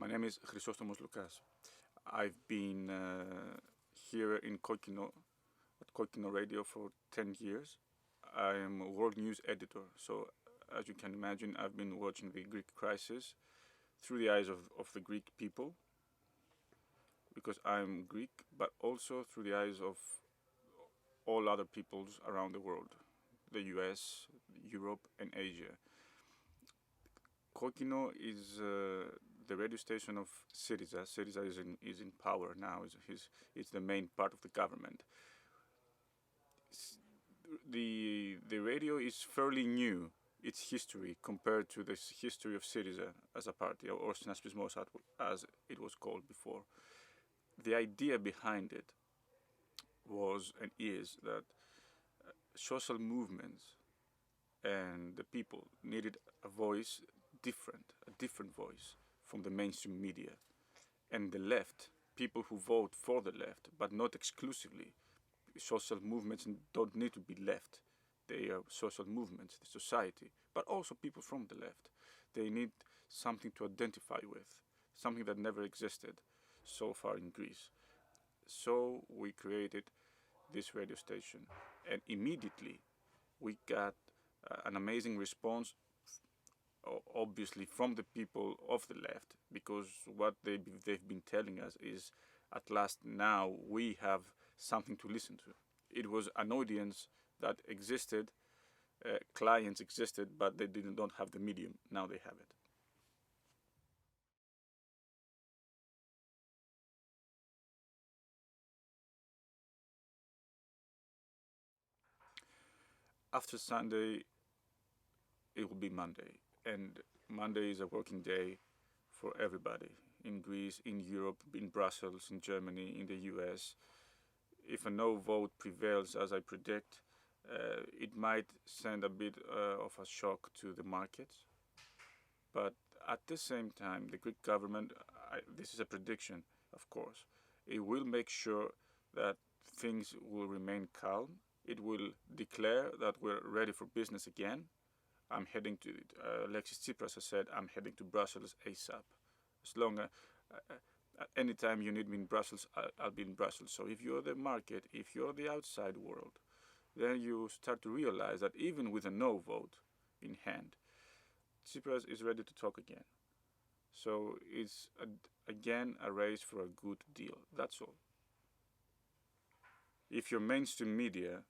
My name is Chrysostomos Loukas. I've been here in Kokkino, at Kokkino Radio for 10 years. I'm a world news editor, so as you can imagine, I've been watching the Greek crisis through the eyes of the Greek people, because I'm Greek, but also through the eyes of all other peoples around the world, the US, Europe, and Asia. Kokkino is the radio station of Syriza. Syriza is in power now. It's the main part of the government. The radio is fairly new, its history, compared to the history of Syriza as a party, or Synaspismos as it was called before. The idea behind it was and is that social movements and the people needed a voice a different voice from the mainstream media. And the left, people who vote for the left, but not exclusively. Social movements don't need to be left. They are social movements, the society, but also people from the left. They need something to identify with, something that never existed so far in Greece. So we created this radio station, and immediately we got an amazing response, obviously from the people of the left, because what they've been telling us is, at last now we have something to listen to. It was an audience that existed, clients existed, but they don't have the medium. Now they have it. After Sunday, it will be Monday. And Monday is a working day for everybody in Greece, in Europe, in Brussels, in Germany, in the US. If a no vote prevails, as I predict, it might send a bit of a shock to the markets. But at the same time, the Greek government, this is a prediction, of course, it will make sure that things will remain calm. It will declare that we're ready for business again. I'm heading to, Alexis Tsipras has said, I'm heading to Brussels ASAP. As long as, anytime you need me in Brussels, I'll be in Brussels. So if you're the market, if you're the outside world, then you start to realize that even with a no vote in hand, Tsipras is ready to talk again. So it's, again, a race for a good deal. That's all. If you're mainstream media,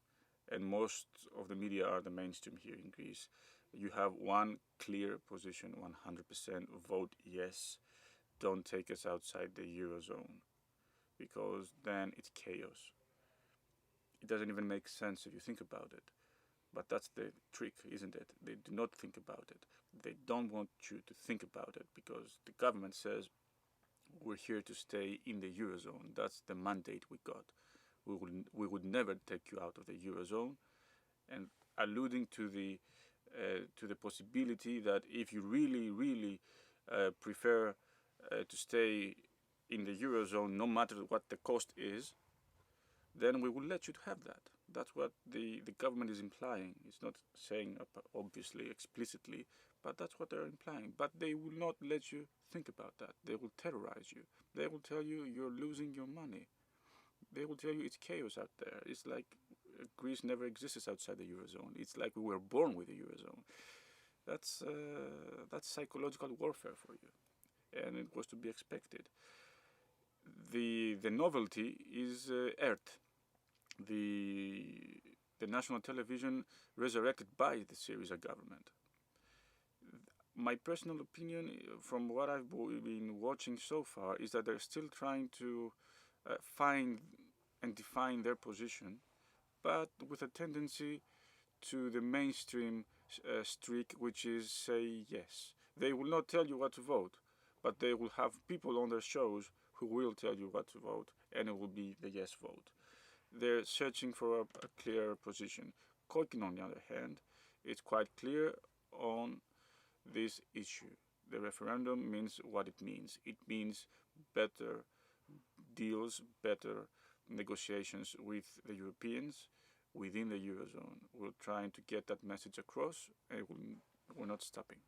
and most of the media are the mainstream here in Greece, you have one clear position, 100% vote yes, don't take us outside the Eurozone, because then it's chaos. It doesn't even make sense if you think about it. But that's the trick, isn't it? They do not think about it. They don't want you to think about it, because the government says, we're here to stay in the Eurozone. That's the mandate we got. We would never take you out of the Eurozone, and alluding to the possibility that if you really prefer to stay in the Eurozone, no matter what the cost is, then we will let you to have that. That's what the government is implying. It's not saying obviously explicitly, but that's what they're implying. But they will not let you think about that. They will terrorize you. They will tell you you're losing your money. They will tell you it's chaos out there. It's like Greece never existed outside the Eurozone. It's like we were born with the Eurozone. That's psychological warfare for you, and it was to be expected. The novelty is Earth, the national television resurrected by the Syriza government. My personal opinion, from what I've been watching so far, is that they're still trying to find and define their position, but with a tendency to the mainstream streak, which is say yes. They will not tell you what to vote, but they will have people on their shows who will tell you what to vote, and it will be the yes vote. They're searching for a clear position. Kokkino, on the other hand, is quite clear on this issue. The referendum means what it means. It means better deals, better negotiations with the Europeans within the Eurozone. We're trying to get that message across, and we're not stopping.